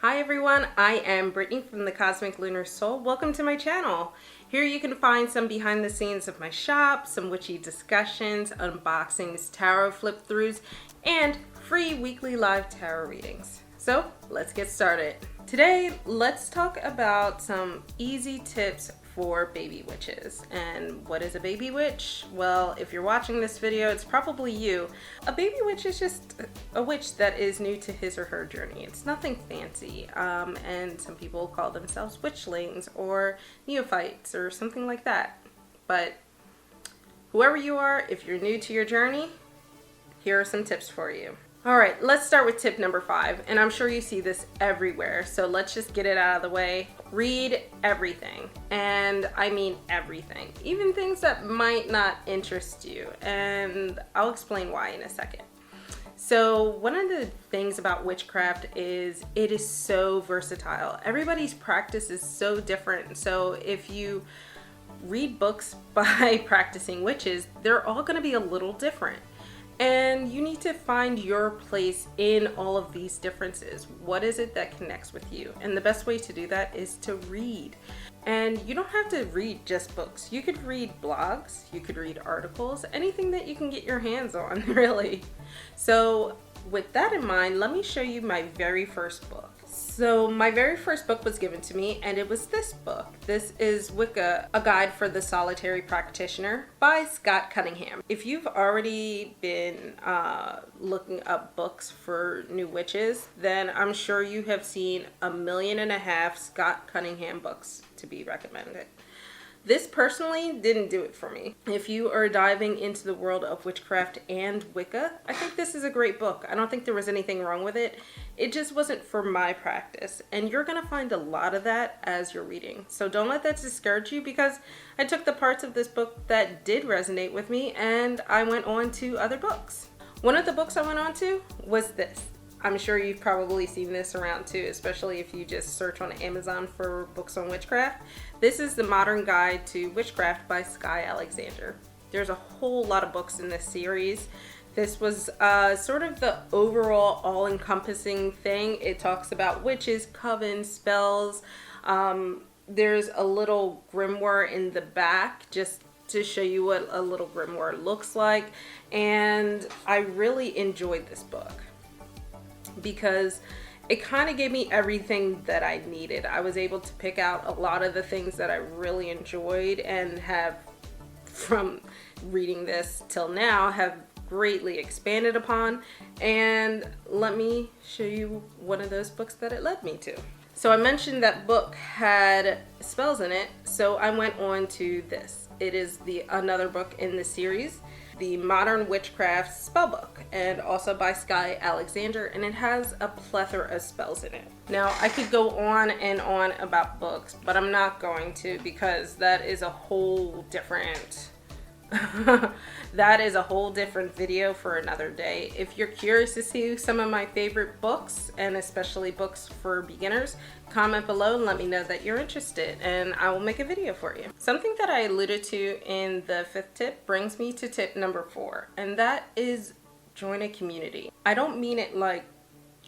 Hi everyone, I am Brittany from the Cosmic Lunar Soul. Welcome to my channel. Here you can find some behind the scenes of my shop, some witchy discussions, unboxings, tarot flip throughs, and free weekly live tarot readings. So let's get started. Today, let's talk about some easy tips for baby witches. And what is a baby witch? Well, if you're watching this video, it's probably you. A baby witch is just a witch that is new to his or her journey. It's nothing fancy. And some people call themselves witchlings or neophytes or something like that. But whoever you are, if you're new to your journey, here are some tips for you. All right, let's start with tip number 5, and I'm sure you see this everywhere, so let's just get it out of the way. Read everything, and I mean everything, even things that might not interest you, and I'll explain why in a second. So one of the things about witchcraft is it is so versatile. Everybody's practice is so different, so if you read books by practicing witches, they're all going to be a little different. And you need to find your place in all of these differences. What is it that connects with you? And the best way to do that is to read. And you don't have to read just books. You could read blogs, you could read articles, anything that you can get your hands on, really. So with that in mind, let me show you my very first book. So my very first book was given to me, and it was this book. This is Wicca, A Guide for the Solitary Practitioner by Scott Cunningham. If you've already been looking up books for new witches, then I'm sure you have seen 1.5 million Scott Cunningham books to be recommended. This personally didn't do it for me. If you are diving into the world of witchcraft and Wicca, I think this is a great book. I don't think there was anything wrong with it. It just wasn't for my practice. And you're gonna find a lot of that as you're reading. So don't let that discourage you, because I took the parts of this book that did resonate with me and I went on to other books. One of the books I went on to was this. I'm sure you've probably seen this around too, especially if you just search on Amazon for books on witchcraft. This is The Modern Guide to Witchcraft by Skye Alexander. There's a whole lot of books in this series. This was sort of the overall all-encompassing thing. It talks about witches, covens, spells. There's a little grimoire in the back just to show you what a little grimoire looks like. And I really enjoyed this book, because it kind of gave me everything that I needed. I was able to pick out a lot of the things that I really enjoyed and have, from reading this till now, have greatly expanded upon. And let me show you one of those books that it led me to. So I mentioned that book had spells in it, so I went on to this. It is another book in the series, The Modern Witchcraft Spellbook, and also by Skye Alexander, and it has a plethora of spells in it. Now, I could go on and on about books, but I'm not going to, because that is a whole different video for another day. If you're curious to see some of my favorite books, and especially books for beginners, comment below and let me know that you're interested, and I will make a video for you. Something that I alluded to in the 5th tip brings me to tip number 4, and that is join a community. I don't mean it like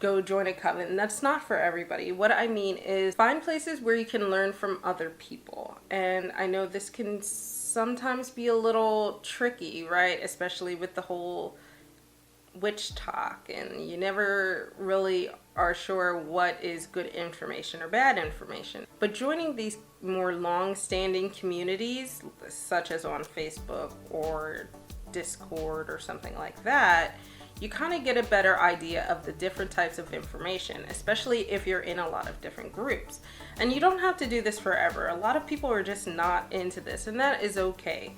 go join a coven. That's not for everybody. What I mean is find places where you can learn from other people. And I know this can sometimes be a little tricky, right? Especially with the whole witch talk, and you never really are sure what is good information or bad information. But joining these more long-standing communities, such as on Facebook or Discord or something like that, you kind of get a better idea of the different types of information, especially if you're in a lot of different groups. And you don't have to do this forever. A lot of people are just not into this, and that is okay.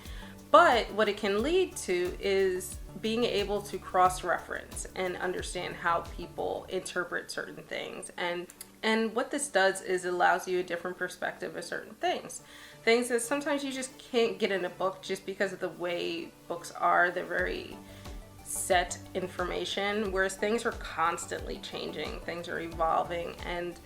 But what it can lead to is being able to cross-reference and understand how people interpret certain things. And what this does is it allows you a different perspective of certain things. Things that sometimes you just can't get in a book just because of the way books are. They're very set information, whereas things are constantly changing, things are evolving, and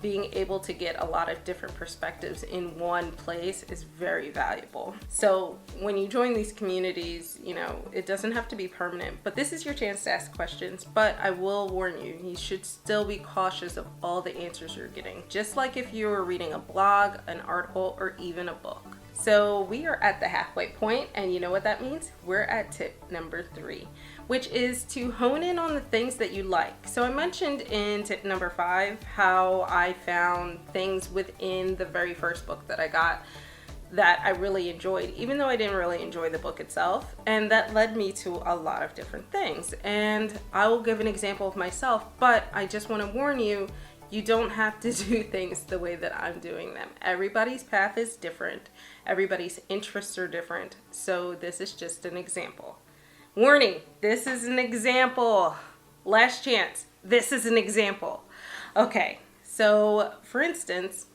being able to get a lot of different perspectives in one place is very valuable. So when you join these communities, you know, it doesn't have to be permanent, but this is your chance to ask questions. But I will warn you, you should still be cautious of all the answers you're getting, just like if you were reading a blog, an article, or even a book. So we are at the halfway point, and you know what that means? We're at tip number 3, which is to hone in on the things that you like. So I mentioned in tip number 5 how I found things within the very first book that I got that I really enjoyed, even though I didn't really enjoy the book itself. And that led me to a lot of different things. And I will give an example of myself, but I just want to warn you, you don't have to do things the way that I'm doing them. Everybody's path is different. Everybody's interests are different. So this is just an example. Warning, this is an example. Last chance, this is an example. Okay, so for instance,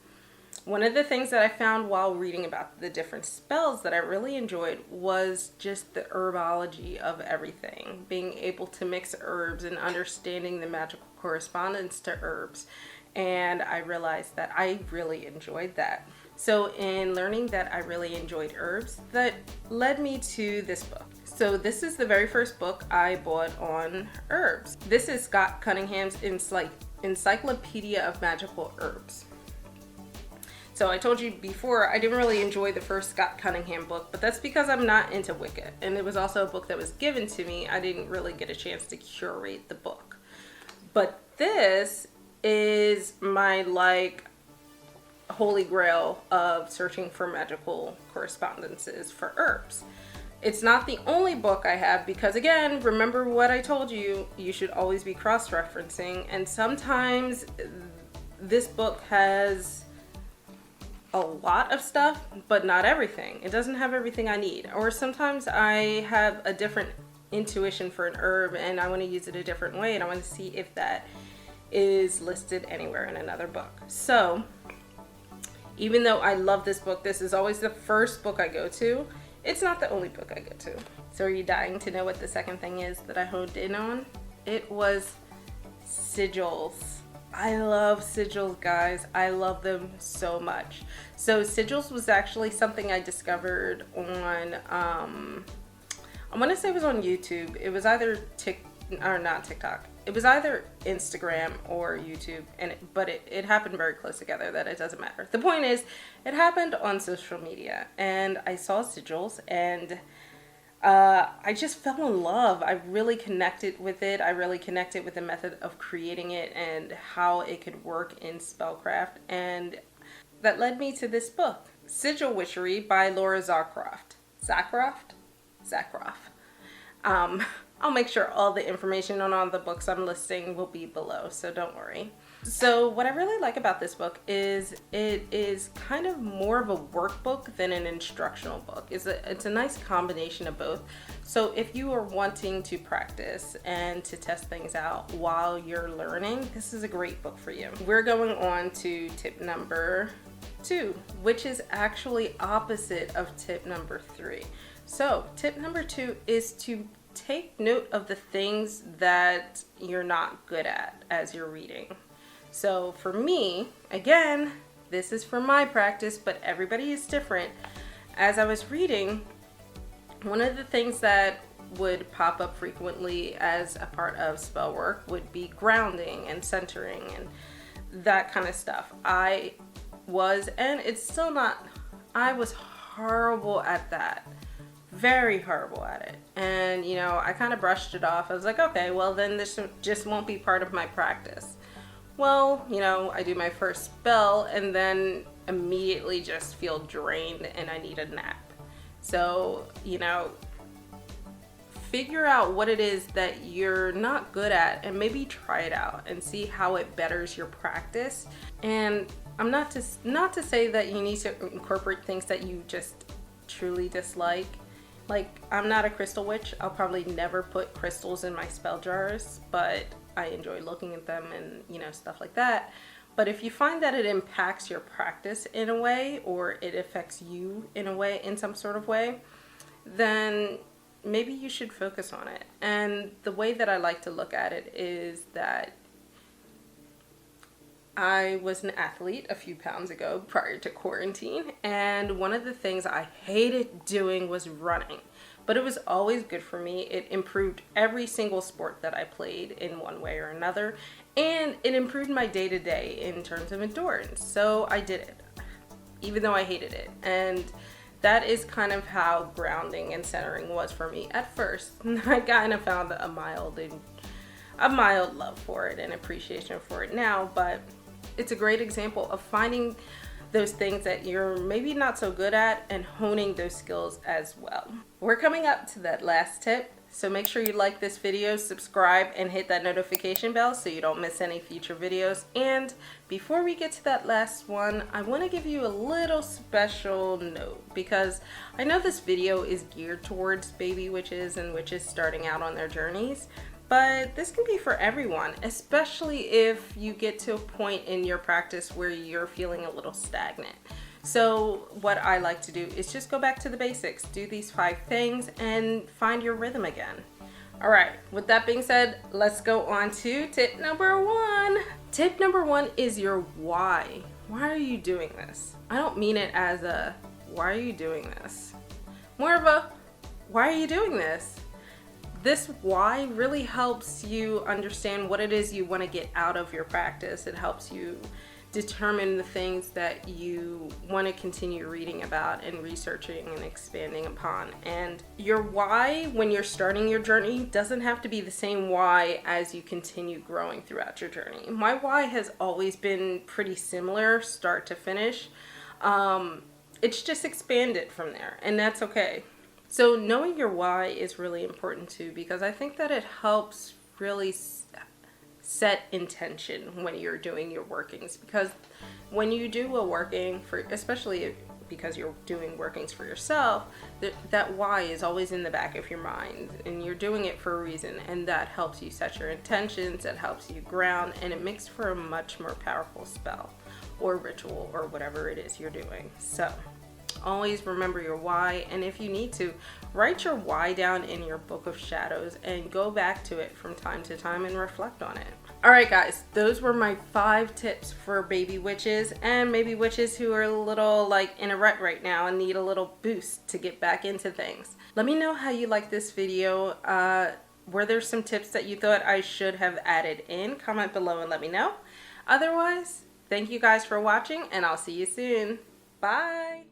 one of the things that I found while reading about the different spells that I really enjoyed was just the herbology of everything. Being able to mix herbs and understanding the magical correspondence to herbs. And I realized that I really enjoyed that. So in learning that I really enjoyed herbs, that led me to this book. So this is the very first book I bought on herbs. This is Scott Cunningham's Encyclopedia of Magical Herbs. So I told you before, I didn't really enjoy the first Scott Cunningham book, but that's because I'm not into Wicca. And it was also a book that was given to me. I didn't really get a chance to curate the book. But this is my holy grail of searching for magical correspondences for herbs. It's not the only book I have because, again, remember what I told you, you should always be cross-referencing. And sometimes this book has a lot of stuff, but not everything. It doesn't have everything I need. Or sometimes I have a different intuition for an herb and I want to use it a different way and I want to see if that is listed anywhere in another book. So even though I love this book, this is always the first book I go to. It's not the only book I go to. So are you dying to know what the second thing is that I honed in on? It was sigils. I love sigils, guys. I love them so much. So sigils was actually something I discovered on, I want to say it was on YouTube. It was either not TikTok. It was either Instagram or YouTube, but it happened very close together that it doesn't matter. The point is, it happened on social media, and I saw sigils, and I just fell in love. I really connected with it. I really connected with the method of creating it and how it could work in spellcraft, and that led me to this book, Sigil Witchery by Laura Zakroff. Zakroff. I'll make sure all the information on all the books I'm listing will be below, so don't worry. So what I really like about this book is it is kind of more of a workbook than an instructional book. It's a nice combination of both. So if you are wanting to practice and to test things out while you're learning, this is a great book for you. We're going on to tip number 2, which is actually opposite of tip number 3. So tip number 2 is to take note of the things that you're not good at as you're reading. So for me, again, this is for my practice, but everybody is different. As I was reading, one of the things that would pop up frequently as a part of spell work would be grounding and centering and that kind of stuff. I was horrible at that. Very horrible at it. And, you know, I kind of brushed it off. I was like, okay, well then this just won't be part of my practice. Well, you know, I do my first spell and then immediately just feel drained and I need a nap. So, you know, figure out what it is that you're not good at and maybe try it out and see how it betters your practice. And I'm not to say that you need to incorporate things that you just truly dislike. Like, I'm not a crystal witch. I'll probably never put crystals in my spell jars, but I enjoy looking at them and, you know, stuff like that. But if you find that it impacts your practice in a way, or it affects you in a way, in some sort of way, then maybe you should focus on it. And the way that I like to look at it is that I was an athlete a few pounds ago prior to quarantine, and one of the things I hated doing was running. But it was always good for me. It improved every single sport that I played in one way or another, and it improved my day-to-day in terms of endurance. So I did it, even though I hated it. And that is kind of how grounding and centering was for me at first. I kind of found a mild love for it and appreciation for it now, but it's a great example of finding those things that you're maybe not so good at and honing those skills as well. We're coming up to that last tip, so make sure you like this video, subscribe, and hit that notification bell so you don't miss any future videos. And before we get to that last one, I want to give you a little special note, because I know this video is geared towards baby witches and witches starting out on their journeys, but this can be for everyone, especially if you get to a point in your practice where you're feeling a little stagnant. So what I like to do is just go back to the basics, do these 5 things, and find your rhythm again. All right, with that being said, let's go on to tip number 1. Tip number 1 is your why. Why are you doing this? I don't mean it as a, why are you doing this? More of a, why are you doing this? This why really helps you understand what it is you want to get out of your practice. It helps you determine the things that you want to continue reading about and researching and expanding upon. And your why when you're starting your journey doesn't have to be the same why as you continue growing throughout your journey. My why has always been pretty similar, start to finish. It's just expanded from there, and that's okay. So knowing your why is really important too, because I think that it helps really set intention when you're doing your workings. Because when you do a working, especially because you're doing workings for yourself, that why is always in the back of your mind, and you're doing it for a reason, and that helps you set your intentions, it helps you ground, and it makes for a much more powerful spell or ritual or whatever it is you're doing. So always remember your why, and if you need to, write your why down in your book of shadows and go back to it from time to time and reflect on it. Alright guys, those were my 5 tips for baby witches and maybe witches who are a little like in a rut right now and need a little boost to get back into things. Let me know how you like this video. Were there some tips that you thought I should have added in? Comment below and let me know. Otherwise, thank you guys for watching, and I'll see you soon. Bye!